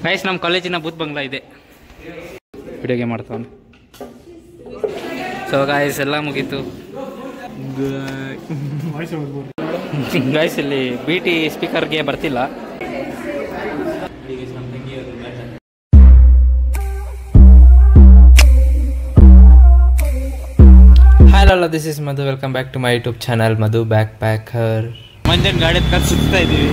Guys ನಮ್ಮ ಕಾಲೇಜಿನ booth Bangla ಇದೆ. ವಿಡಿಯೋಗೆ ಮಾಡ್ತಾನೆ. ಸೊ ಗೈಸ್ ಎಲ್ಲ ಮುಗೀತು. ಗೈಸ್ ಇಲ್ಲಿ BT ಸ್ಪೀಕರ್ಗೆ ಬರ್ತಿಲ್ಲ. Hello, this is Madhu. Welcome back to my YouTube channel, Madhu Backpacker. Manjan ಗಾಡಿ ಕತ್ ಸುತ್ತಾ ಇದೀವಿ.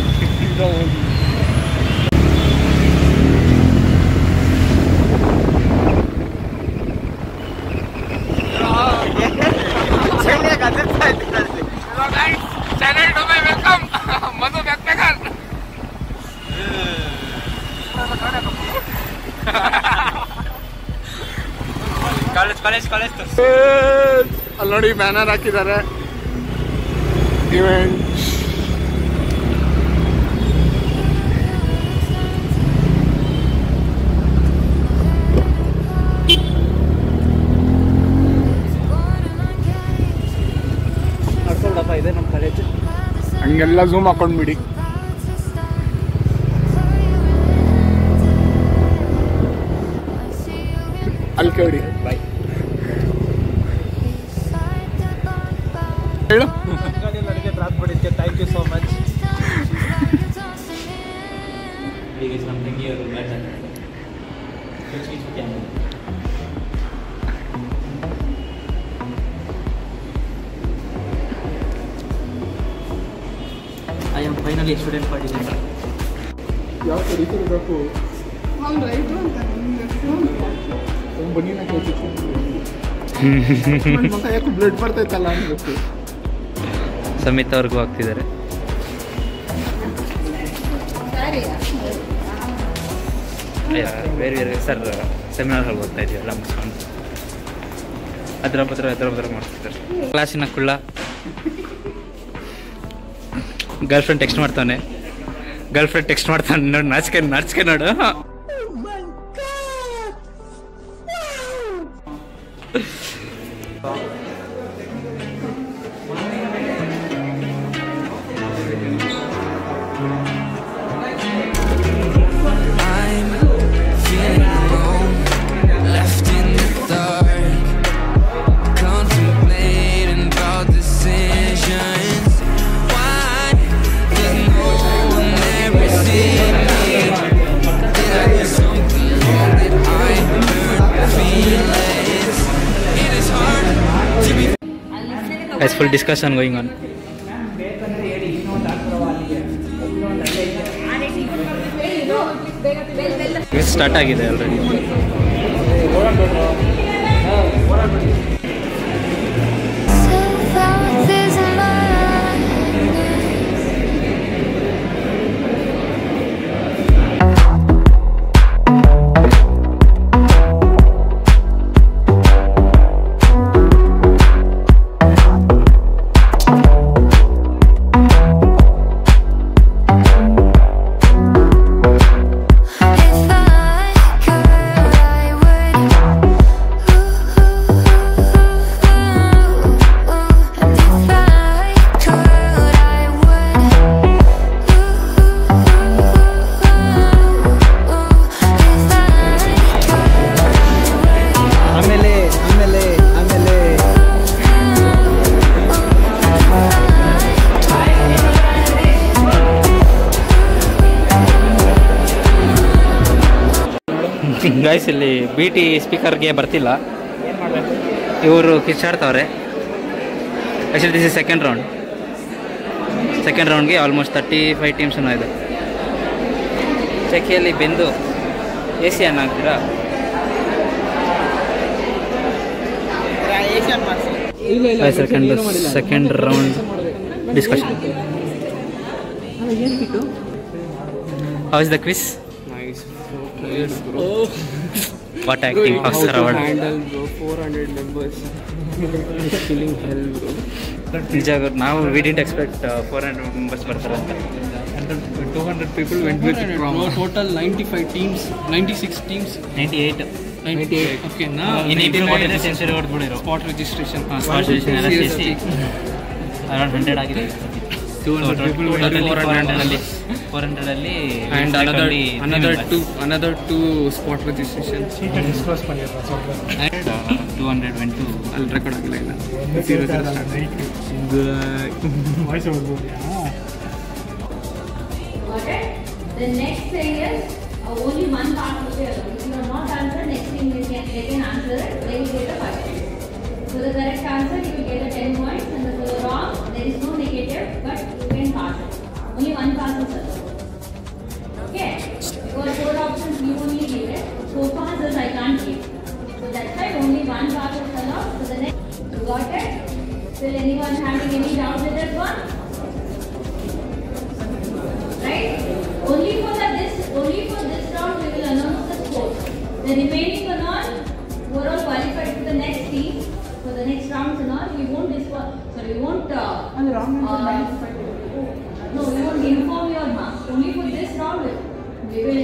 ವೆಲ್ಕಮ್ ಮಧು ಬ್ಯಾಕ್ಪ್ಯಾಕರ್. ಕಾಲೇಜ್ ಅಲ್ಲಿ ನೋಡಿ ಬ್ಯಾನರ್ ಹಾಕಿದ್ದಾರೆ. ಇವೆಂಟ್ ಇದೆ ನಮ್ಮ ಕಾಲೇಜ್. ಹಂಗೆಲ್ಲ ಝೂಮ್ ಹಾಕೊಂಡ್ಬಿಡಿ. ಅಲ್ಲಿ ಕೇಳಿ ಬಾಯ್ ಹೇಳು. ನನಗೆ ಡ್ರಾಪ್ ಮಾಡಿದ್ದೆ, thank you so much. I am finally student participate. ಯಾವ ಕರೀತಿರಬೇಕು ಬನ್ನಿ ನಾ ಯಾಕೆ ಬ್ಲಡ್ ಬರ್ತೈತಲ್ಲ ಅನ್ಬೇಕು. ಸಮಿತ್ ಅವ್ರಿಗೂ ಆಗ್ತಿದ್ದಾರೆ. ಬೇರೆ ಸರ್ ಸೆಮಿನಾರ್ ಹಾಲ್ ಹೋಗ್ತಾ ಇದೆಯಲ್ಲ ಮುಗಿಸ್ಕೊಂಡು ಅದ್ರ ಬದ್ರ ಮಾಡ್ತಿದ್ದಾರೆ. ಕ್ಲಾಸಿನ ಕುಳ್ಳ ಗರ್ಲ್ ಫ್ರೆಂಡ್ ಟೆಕ್ಸ್ಟ್ ಮಾಡ್ತಾನೆ ನೋಡು. ನಾಚಿಕೆ ನೋಡು. As full discussion going on. Start ಆಗಿದೆ already. ಗೈಸ್ ಇಲ್ಲಿ BT ಸ್ಪೀಕರ್ಗೆ ಬರ್ತಿಲ್ಲ. ಇವರು ಕಿಚ್ಚಾಡ್ತವ್ರೆ. ಆ್ಯಕ್ಚುಲಿ ದಿಸ್ ಇಸ್ ಸೆಕೆಂಡ್ ರೌಂಡ್ಗೆ ಆಲ್ಮೋಸ್ಟ್ 35 ಟೀಮ್ಸ್ ಇದೆ. ಸೆಕೆಯಲ್ಲಿ ಬೆಂದು AC ಅನ್ನ ಹಾಕ್ತೀರಾ? Second round discussion. How is the quiz? What acting Oscar award? Handle bro, 400 members. Killing hell bro. ನಿಜ ನಾವು we didn't expect 400 members ಬರ್ತಾರೆ ಅಂತ. 200 people went with the drama. Total 95 teams, 96 teams, 98. Okay, now in 18 century ಹೊಡೆದ್ಬಿಡಿರೋ. spot registration ಎಲ್ಲ ಸೇರಿಸಿ around 100 ಆಗಿದೆ. 200 people went 400 ಅಲ್ಲಿ 400 and another two spot registrations. and 200 went to I'll record again. Okay. The next thing is only one part will be allowed. If you are not answered, next thing they can answer it. They will get a 5 points. For the correct answer, you will get a 10 points, and for the wrong, there is no negative, but you can pass it. Only one pass is allowed. Okay. Because 4 options you only give it. So passes I can't give. So that's why only one pass is allowed. So the next, you got it? Still anyone having any doubt with that one? Right? Only for this round we will announce the score. The remaining one all who are all qualified to the next team for the next rounds and all, we won't no, we won't inform your marks. Only for this round we will.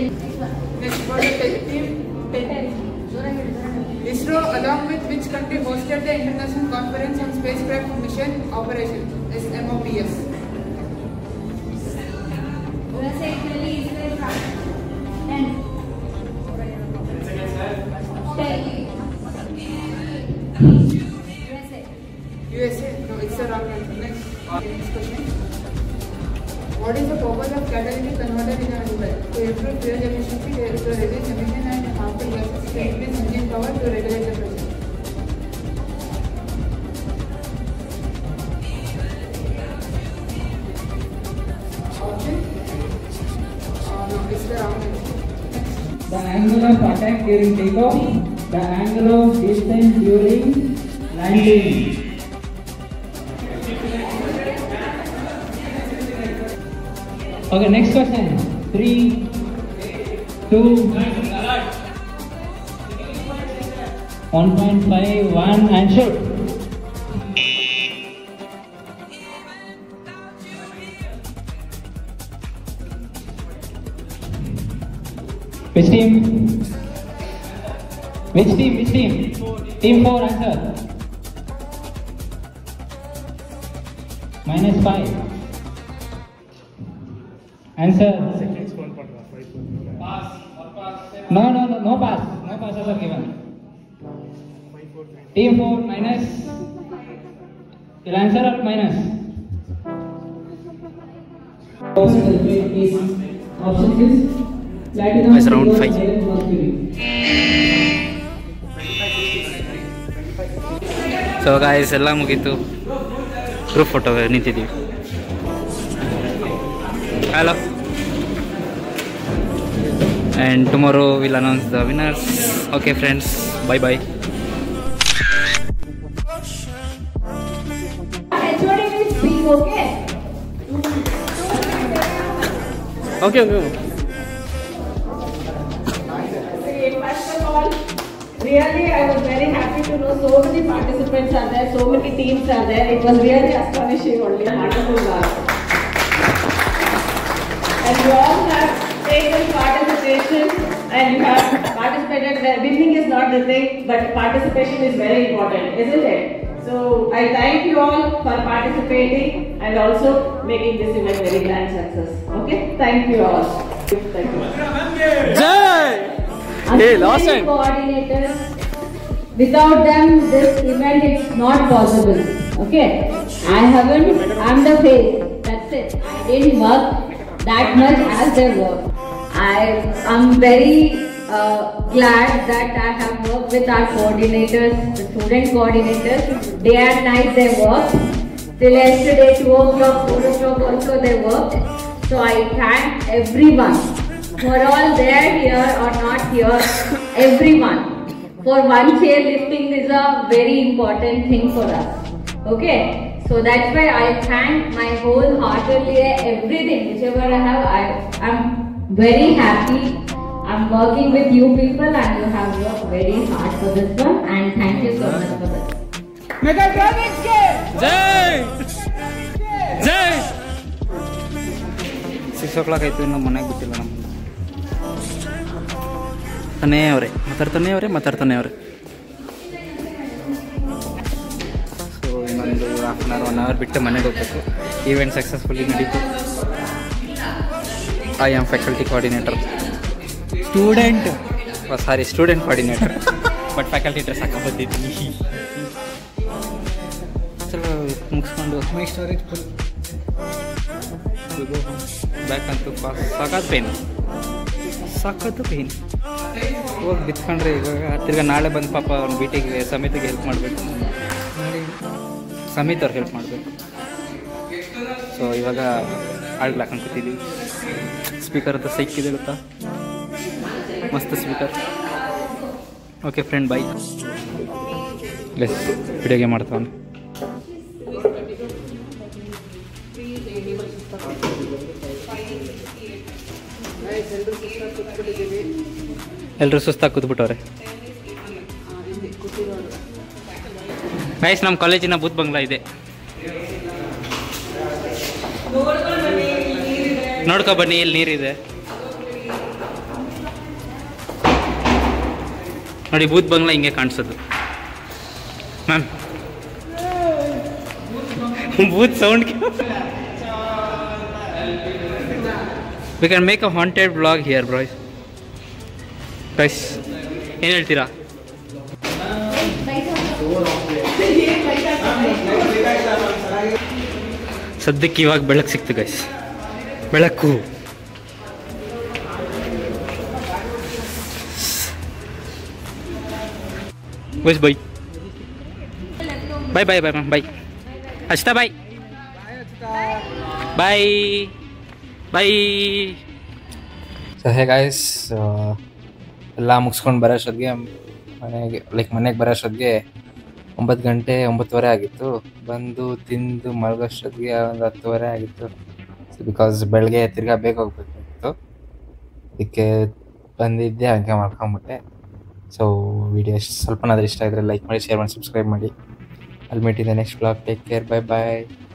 Next for the team 10. ISRO, along with which country hosted the International Conference on Spacecraft Mission Operation (MOPS)? USA, Italy, Israel, France. 10. USA? No, it's the wrong answer. Next question. What is the purpose of catalytic converter in a vehicle? To improve fuel efficiency, to reduce emission and harmful gases, to increase engine power, to regulate the pressure. Option? No, it's the wrong answer. The angle of attack during takeoff, the angle of descent during landing. Okay, next question. 3, 2, 1.5, 1 and shoot. Which team? Which team? Which team? Team 4 answer. -5. Answer. No pass. No passes are given. Team 4 minus. You'll answer or minus? Option is platinum. It's round 5. So guys, ಎಲ್ಲ ಮುಗೀತು. Group photo ನಿಂತಿದ್ದೀವಿ. Hello. And tomorrow we'll announce the winners. Okay friends, bye bye. HOD will speak, okay? Okay. First of all, really I was very happy to know so many participants are there, so many teams are there. It was really astonishing, only wonderful work. And you all have taken participation and you have participated. Winning is not the thing, but participation is very important, isn't it? So I thank you all for participating and also making this event very grand success. Okay, thank you all. Thank you. Hey, last time. Coordinators. Without them, this event is not possible. Okay, I'm the face. That's it. I didn't work that much as they work. I'm very glad that I have worked with our coordinators, the student coordinators. Day and night they worked. Till yesterday 2 o'clock, 4 o'clock also they worked. So I thank everyone for all there here or not here, everyone. For one chair lifting is a very important thing for us. Okay, so that's why I thank my wholeheartedly everything, whichever I have. I'm very happy. I'm working with you people and you have worked very hard for this one, and thank you so much for this. Jai! 6 o'clock ಆಯ್ತು, ಇನ್ನು ಮನೆಗೆ ಬಿಟ್ಟಿಲ್ಲ ನಮ್ಮ ಮಾತಾಡ್ತಾನೆ ಅವರೇ. So ಇನ್ನೊಂದು half an hour 1 hour ಬಿಟ್ಟು ಮನೆಗೆ ಹೋಗ್ಬೇಕು. ಈವೆಂಟ್ ಸಕ್ಸಸ್ಫುಲಿ ನಡೀತು. I am faculty coordinator. Student. Sorry, student coordinator. But faculty dress ಹಾಕಿ ಬಂದಿದ್ದೀನಿ. ಚಲೋ ಮುಗಿಸ್ಕೊಂಡು ಮೈ ಸ್ಟೋರೇಜ್ ಫುಲ್. ಬ್ಯಾಕ್ ಅಂತೂ ಸಾಕತ್ತು ಪೇನ್ ಹೋಗಿ ಬಿತ್ಕೊಂಡ್ರೆ ಇವಾಗ ತಿರ್ಗಿ ನಾಳೆ ಬಂದು ಪಾಪ ಅವ್ನ ಭೇಟಿಗೆ ಸಮಿತಿಗೆ ಹೆಲ್ಪ್ ಮಾಡಬೇಕು. ಸಮಿತ್ ಅವ್ರು ಹೆಲ್ಪ್ ಮಾಡಬೇಕು. ಸೊ ಇವಾಗ ಆಳ್ಗಳು ಹಾಕೊಂಡು ಕೂತಿದ್ದೀವಿ. ಸ್ಪೀಕರ್ ಅಂತ ಸೈಕಿದೆ ಗೊತ್ತಾ, ಮಸ್ತ್ speaker. Okay friend, bye. Less video game ಮಾಡ್ತಾವನು. ಎಲ್ಲರೂ ಸುಸ್ತಾಗಿ ಕೂತ್ಬಿಟ್ಟವ್ರೆ. ಗೈಸ್, ನಮ್ಮ ಕಾಲೇಜಿನ ಬೂತ್ ಬಂಗ್ಲಾ ಇದೆ, ನೋಡ್ಕೊ ಬನ್ನಿ. ಇಲ್ಲಿ ನೀರಿದೆ ನೋಡಿ. ಬೂತ್ ಬಂಗ್ಲಾ ಹಿಂಗೆ ಕಾಣಿಸೋದು ಮ್ಯಾಮ್. ಬೂತ್ sound we can make a haunted vlog here boys. Guys ಏನು ಹೇಳ್ತೀರಾ? ಸದ್ಯಕ್ಕೆ ಇವಾಗ ಬೆಳಕು ಸಿಕ್ತು ಗೈಸ್, ಬೆಳಕು. ಬಸ್ bye bye bye bye ma'am, bye ಅಷ್ಟಾ, bye bye bye. So hey guys, ಎಲ್ಲ ಮುಗಿಸ್ಕೊಂಡು ಬರೋಷ್ಟೊತ್ತಿಗೆ ಮನೆಗೆ ಬರೋಷ್ಟೊತ್ತಿಗೆ 9 ಗಂಟೆ 9:15 ಆಗಿತ್ತು. ಬಂದು ತಿಂದು ಮಲಗೋಷ್ಟೊತ್ತಿಗೆ ಒಂದು 10:30 ಆಗಿತ್ತು. ಸೊ ಬಿಕಾಸ್ ಬೆಳಗ್ಗೆ ತಿರ್ಗಾ ಬೇಗ ಹೋಗ್ಬೇಕಾಗಿತ್ತು, ಅದಕ್ಕೆ ಬಂದಿದ್ದೆ, ಹಂಗೆ ಮಾಡ್ಕೊಂಬಿಟ್ಟೆ. ಸೊ ವಿಡಿಯೋ ಸ್ವಲ್ಪನಾದ್ರೂ ಇಷ್ಟ ಆಗಿದ್ರೆ ಲೈಕ್ ಮಾಡಿ, ಶೇರ್ ಮಾಡಿ, ಸಬ್ಸ್ಕ್ರೈಬ್ ಮಾಡಿ. I'll meet you in the next vlog. Take care. Bye bye.